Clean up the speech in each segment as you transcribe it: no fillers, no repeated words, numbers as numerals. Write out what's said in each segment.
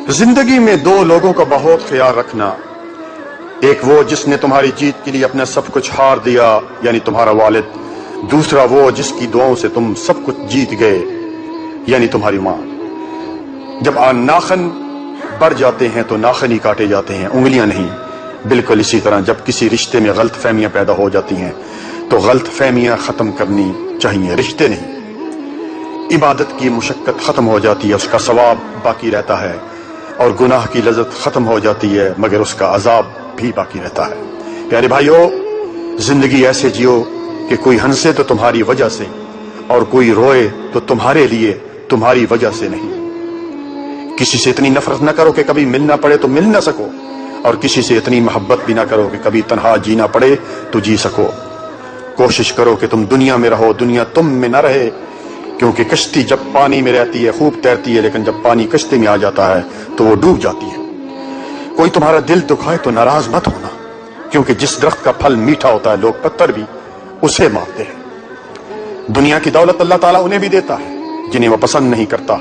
زندگی میں دو لوگوں کا بہت خیال رکھنا، ایک وہ جس نے تمہاری جیت کے لیے اپنا سب کچھ ہار دیا یعنی تمہارا والد، دوسرا وہ جس کی دعاؤں سے تم سب کچھ جیت گئے یعنی تمہاری ماں۔ جب ناخن بڑھ جاتے ہیں تو ناخن ہی کاٹے جاتے ہیں، انگلیاں نہیں۔ بالکل اسی طرح جب کسی رشتے میں غلط فہمیاں پیدا ہو جاتی ہیں تو غلط فہمیاں ختم کرنی چاہیے، رشتے نہیں۔ عبادت کی مشقت ختم ہو جاتی ہے، اس کا ثواب باقی رہتا ہے، اور گناہ کی لذت ختم ہو جاتی ہے مگر اس کا عذاب بھی باقی رہتا ہے۔ پیارے بھائیو، زندگی ایسے جیو کہ کوئی ہنسے تو تمہاری وجہ سے، اور کوئی روئے تو تمہارے لیے، تمہاری وجہ سے نہیں۔ کسی سے اتنی نفرت نہ کرو کہ کبھی ملنا پڑے تو مل نہ سکو، اور کسی سے اتنی محبت بھی نہ کرو کہ کبھی تنہا جینا پڑے تو جی سکو۔ کوشش کرو کہ تم دنیا میں رہو، دنیا تم میں نہ رہے، کیونکہ کشتی جب پانی میں رہتی ہے خوب تیرتی ہے، لیکن جب پانی کشتی میں آ جاتا ہے تو وہ ڈوب جاتی ہے۔ کوئی تمہارا دل دکھائے تو ناراض مت ہونا، کیونکہ جس درخت کا پھل میٹھا ہوتا ہے لوگ پتھر بھی اسے مارتے ہیں۔ دنیا کی دولت اللہ تعالیٰ انہیں بھی دیتا ہے جنہیں وہ پسند نہیں کرتا،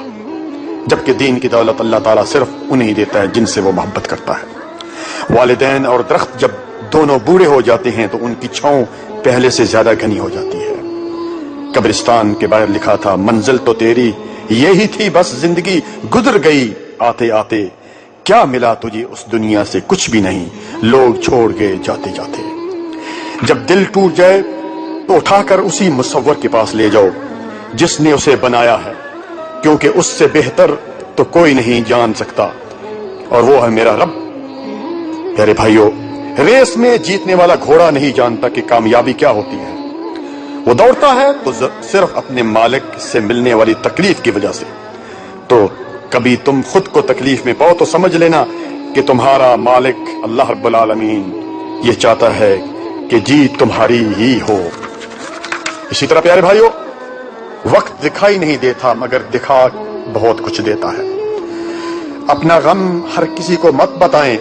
جبکہ دین کی دولت اللہ تعالیٰ صرف انہیں ہی دیتا ہے جن سے وہ محبت کرتا ہے۔ والدین اور درخت جب دونوں بوڑھے ہو جاتے ہیں تو ان کی چھاؤں پہلے سے زیادہ گھنی ہو جاتی ہے۔ قبرستان کے باہر لکھا تھا، منزل تو تیری یہی تھی بس زندگی گزر گئی آتے آتے، کیا ملا تجھے اس دنیا سے؟ کچھ بھی نہیں، لوگ چھوڑ گئے جاتے جاتے۔ جب دل ٹوٹ جائے تو اٹھا کر اسی مصور کے پاس لے جاؤ جس نے اسے بنایا ہے، کیونکہ اس سے بہتر تو کوئی نہیں جان سکتا، اور وہ ہے میرا رب۔ پیارے بھائیو، ریس میں جیتنے والا گھوڑا نہیں جانتا کہ کامیابی کیا ہوتی ہے، وہ دوڑتا ہے تو صرف اپنے مالک سے ملنے والی تکلیف کی وجہ سے۔ تو کبھی تم خود کو تکلیف میں پاؤ تو سمجھ لینا کہ تمہارا مالک اللہ رب العالمین یہ چاہتا ہے کہ جیت تمہاری ہی ہو۔ اسی طرح پیارے بھائیو، وقت دکھائی نہیں دیتا مگر دکھا بہت کچھ دیتا ہے۔ اپنا غم ہر کسی کو مت بتائیں،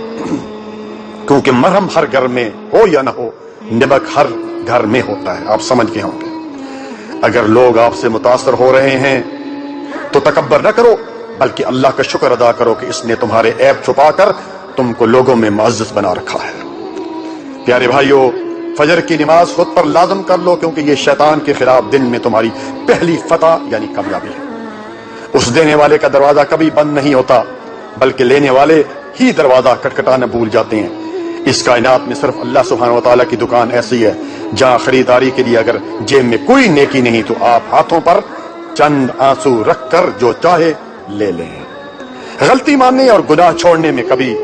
کیونکہ مرہم ہر گھر میں ہو یا نہ ہو، نمک ہر گھر میں ہوتا ہے۔ آپ سمجھ گئے ہوں گے۔ اگر لوگ آپ سے متاثر ہو رہے ہیں تو تکبر نہ کرو، بلکہ اللہ کا شکر ادا کرو کہ اس نے تمہارے عیب چھپا کر تم کو لوگوں میں معزز بنا رکھا ہے۔ پیارے بھائیو، فجر کی نماز خود پر لازم کر لو، کیونکہ یہ شیطان کے خلاف دن میں تمہاری پہلی فتح یعنی کامیابی ہے۔ اس دینے والے کا دروازہ کبھی بند نہیں ہوتا، بلکہ لینے والے ہی دروازہ کٹکھٹانا بھول جاتے ہیں۔ اس کائنات میں صرف اللہ سبحانہ و تعالیٰ کی دکان ایسی ہے جہاں خریداری کے لیے اگر جیب میں کوئی نیکی نہیں تو آپ ہاتھوں پر چند آنسو رکھ کر جو چاہے لے لیں۔ غلطی ماننے اور گناہ چھوڑنے میں کبھی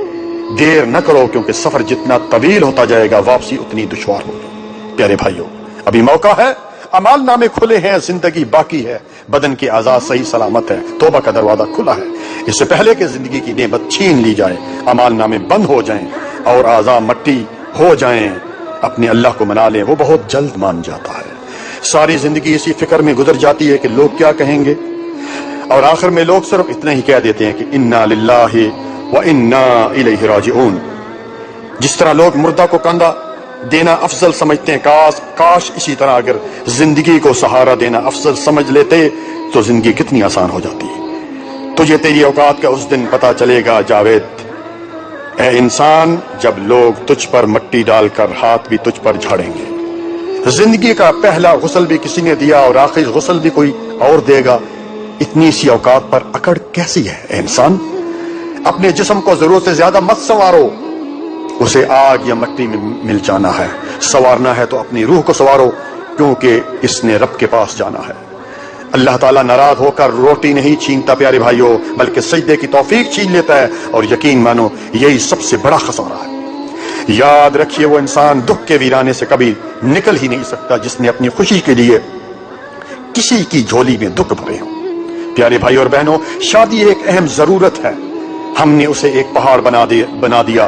دیر نہ کرو، کیونکہ سفر جتنا طویل ہوتا جائے گا واپسی اتنی دشوار ہوگی۔ پیارے بھائیو، ابھی موقع ہے، اعمال نامے کھلے ہیں، زندگی باقی ہے، بدن کے اعضاء صحیح سلامت ہے، توبہ کا دروازہ کھلا ہے۔ اس سے پہلے کہ زندگی کی نعمت چھین لی جائے، اعمال نامے بند ہو جائیں اور اعضاء مٹی ہو جائیں، اپنے اللہ کو منا لیں، وہ بہت جلد مان جاتا ہے۔ ساری زندگی اسی فکر میں گزر جاتی ہے کہ لوگ کیا کہیں گے، اور آخر میں لوگ صرف اتنا ہی کہہ دیتے ہیں کہ انا للہ و انا الیہ راجعون۔ جس طرح لوگ مردہ کو کندھا دینا افضل سمجھتے ہیں، کاش اسی طرح اگر زندگی کو سہارا دینا افضل سمجھ لیتے تو زندگی کتنی آسان ہو جاتی۔ تجھے تیری اوقات کا اس دن پتا چلے گا جاوید، اے انسان، جب لوگ تجھ پر مٹی ڈال کر ہاتھ بھی تجھ پر جھاڑیں گے۔ زندگی کا پہلا غسل بھی کسی نے دیا اور آخری غسل بھی کوئی اور دے گا۔ اتنی سی اوقات پر اکڑ کیسی ہے اے انسان؟ اپنے جسم کو ضرورت سے زیادہ مت سنوارو، اسے آگ یا مٹی میں مل جانا ہے۔ سنوارنا ہے تو اپنی روح کو سنوارو، کیونکہ اس نے رب کے پاس جانا ہے۔ اللہ تعالیٰ ناراض ہو کر روٹی نہیں چھینتا پیارے بھائیوں، بلکہ سجدے کی توفیق چھین لیتا ہے، اور یقین مانو یہی سب سے بڑا خسارہ ہے۔ یاد رکھیے، وہ انسان دکھ کے ویرانے سے کبھی نکل ہی نہیں سکتا جس نے اپنی خوشی کے لیے کسی کی جھولی میں دکھ بھرے ہوں۔ پیارے بھائی اور بہنوں، شادی ایک اہم ضرورت ہے، ہم نے اسے ایک پہاڑ بنا دیا۔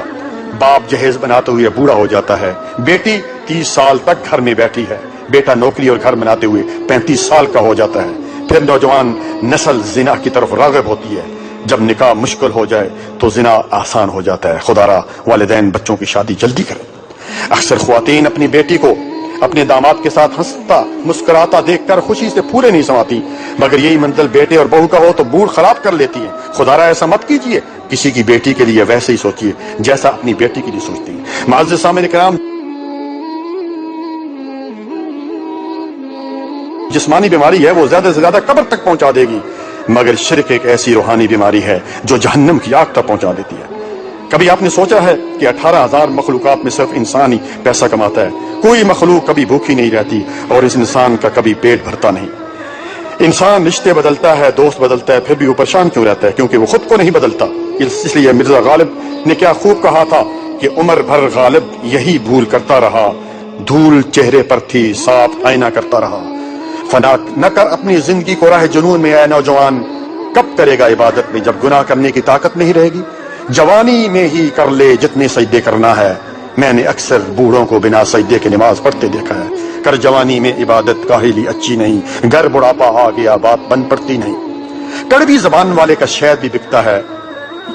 باپ جہیز بناتے ہوئے بوڑھا ہو جاتا ہے، بیٹی 30 سال تک گھر میں بیٹھی ہے، بیٹا نوکری اور گھر بناتے ہوئے 35 سال کا ہو جاتا ہے، پھر نوجوان نسل زنا کی طرف راغب ہوتی ہے۔ جب نکاح مشکل ہو جائے تو زنا آسان ہو جاتا ہے۔ خدا را والدین بچوں کی شادی جلدی کریں۔ اکثر خواتین اپنی بیٹی کو اپنے داماد کے ساتھ ہنستا مسکراتا دیکھ کر خوشی سے پھولے نہیں سماتی، مگر یہی منزل بیٹے اور بہو کا ہو تو موڈ خراب کر لیتی ہے۔ خدا را ایسا مت کیجیے، کسی کی بیٹی کے لیے ویسے ہی سوچیے جیسا اپنی بیٹی کے لیے سوچتی ہیں۔ معزز سامعین کرام، جسمانی بیماری ہے وہ زیادہ سے زیادہ قبر تک پہنچا دے گی، مگر شرک ایک ایسی روحانی بیماری ہے جو جہنم کی آگ تک پہنچا دیتی ہے۔ کبھی آپ نے سوچا ہے کہ 18,000 مخلوقات میں صرف انسان ہی پیسہ کماتا ہے؟ کوئی مخلوق کبھی بھوکی نہیں رہتی اور اس انسان کا کبھی پیٹ بھرتا نہیں۔ انسان رشتے بدلتا ہے، دوست بدلتا ہے، پھر بھی وہ پریشان کیوں رہتا ہے؟ کیونکہ وہ خود کو نہیں بدلتا۔ اس لیے مرزا غالب نے کیا خوب کہا تھا کہ عمر بھر غالب یہی بھول کرتا رہا، دھول چہرے پر تھی صاف آئینہ کرتا رہا۔ فنا نہ کر اپنی زندگی کو راہ جنون میں، اے نوجوان، کب کرے گا عبادت میں جب گناہ کرنے کی طاقت نہیں رہے گی؟ جوانی میں ہی کر لے جتنے سجدے کرنا ہے، میں نے اکثر بوڑھوں کو بنا سجدے کے نماز پڑھتے دیکھا ہے۔ کر جوانی میں عبادت کاہلی اچھی نہیں، گر بڑھاپا آ گیا بات بن پڑتی نہیں۔ کڑوی زبان والے کا شہد بھی بکتا ہے،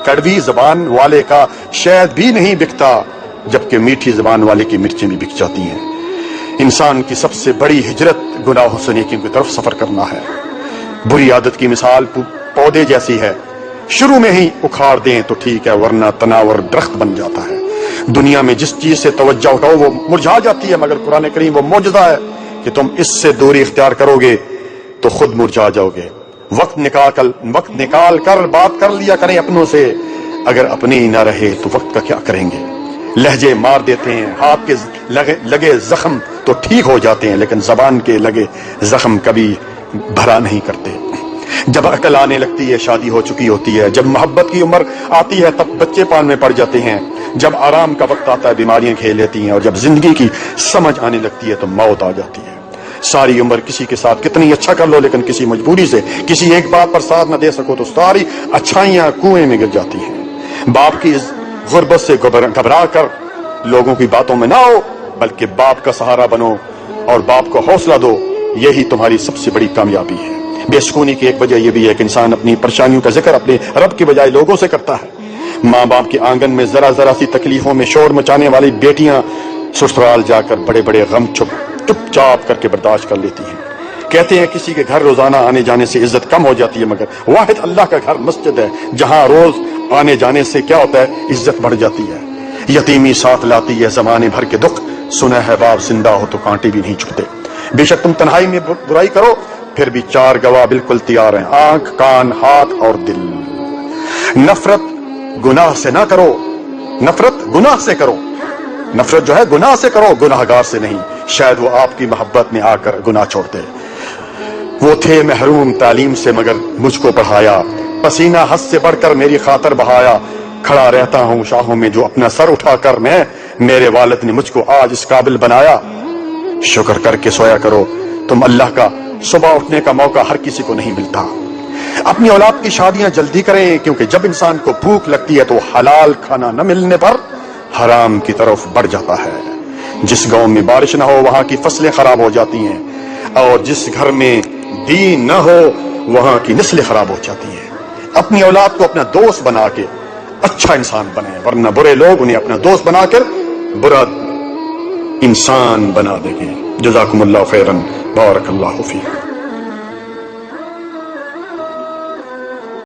کڑوی زبان والے کا شہد بھی نہیں بکتا، جبکہ میٹھی زبان والے کی مرچیں بھی بک جاتی ہیں۔ انسان کی سب سے بڑی ہجرت گناہوں سے نیکیوں کی طرف سفر کرنا ہے۔ بری عادت کی مثال پودے جیسی ہے، شروع میں ہی اکھاڑ دیں تو ٹھیک ہے، ورنہ تناور درخت بن جاتا ہے۔ دنیا میں جس چیز سے توجہ اٹھاؤ وہ مرجھا جاتی ہے، مگر قرآن کریم وہ معجزہ ہے کہ تم اس سے دوری اختیار کرو گے تو خود مرجھا جاؤ گے۔ وقت نکال کر بات کر لیا کریں اپنوں سے، اگر اپنے ہی نہ رہے تو وقت کا کیا کریں گے؟ لہجے مار دیتے ہیں، ہاتھ کے لگے زخم تو ٹھیک ہو جاتے ہیں، لیکن زبان کے لگے زخم کبھی بھرا نہیں کرتے۔ جب عقل آنے لگتی ہے شادی ہو چکی ہوتی ہے، جب محبت کی عمر آتی ہے تب بچے پال میں پڑ جاتے ہیں، جب آرام کا وقت آتا ہے بیماریاں کھیل لیتی ہیں، اور جب زندگی کی سمجھ آنے لگتی ہے تو موت آ جاتی ہے۔ ساری عمر کسی کے ساتھ کتنی اچھا کر لو، لیکن کسی مجبوری سے کسی ایک بات پر ساتھ نہ دے سکو تو ساری اچھائیاں کنویں میں گر جاتی ہیں۔ باپ کی غربت سے گھبرا کر لوگوں کی باتوں میں نہ ہو، بلکہ باپ کا سہارا بنو اور باپ کو حوصلہ دو، یہی تمہاری سب سے بڑی کامیابی ہے۔ بے سکونی کی ایک وجہ یہ بھی ہے کہ انسان اپنی پریشانیوں کا ذکر اپنے رب کی بجائے لوگوں سے کرتا ہے۔ ماں باپ کے آنگن میں ذرا ذرا سی تکلیفوں میں شور مچانے والی بیٹیاں سسرال جا کر بڑے بڑے غم چپ چاپ کر کے برداشت کر لیتی ہیں۔ کہتے ہیں کسی کے گھر روزانہ آنے جانے سے عزت کم ہو جاتی ہے، مگر واحد اللہ کا گھر مسجد ہے جہاں روز آنے جانے سے کیا ہوتا ہے؟ عزت بڑھ جاتی ہے۔ یتیمی ساتھ لاتی ہے زمانے بھر کے دکھ، سنا ہے باپ زندہ ہو تو کانٹے بھی نہیں چھپتے۔ بے شک تم تنہائی میں برائی کرو، پھر بھی 4 گواہ بالکل تیار ہیں، آنکھ، کان، ہاتھ اور دل۔ نفرت گناہ سے نہ کرو، نفرت گناہ سے کرو، نفرت جو ہے گناہ سے کرو، گناہگار سے نہیں، شاید وہ آپ کی محبت میں آ کر گناہ چھوڑتے۔ وہ تھے محروم تعلیم سے مگر مجھ کو پڑھایا، پسینہ حد سے بڑھ کر میری خاطر بہایا، کھڑا رہتا ہوں شاہوں میں جو اپنا سر اٹھا کر میں، میرے والد نے مجھ کو آج اس قابل بنایا۔ شکر کر کے سویا کرو، تم اللہ کا صبح اٹھنے کا موقع ہر کسی کو نہیں ملتا۔ اپنی اولاد کی شادیاں جلدی کریں، کیونکہ جب انسان کو بھوک لگتی ہے تو حلال کھانا نہ ملنے پر حرام کی طرف بڑھ جاتا ہے۔ جس گاؤں میں بارش نہ ہو وہاں کی فصلیں خراب ہو جاتی ہیں، اور جس گھر میں دین نہ ہو وہاں کی نسلیں خراب ہو جاتی ہیں۔ اپنی اولاد کو اپنا دوست بنا کے اچھا انسان بنائیں، ورنہ برے لوگ انہیں اپنا دوست بنا کر برا انسان بنا دیں گے۔ جزاکم اللہ خیرا، بارک اللہ فیکم۔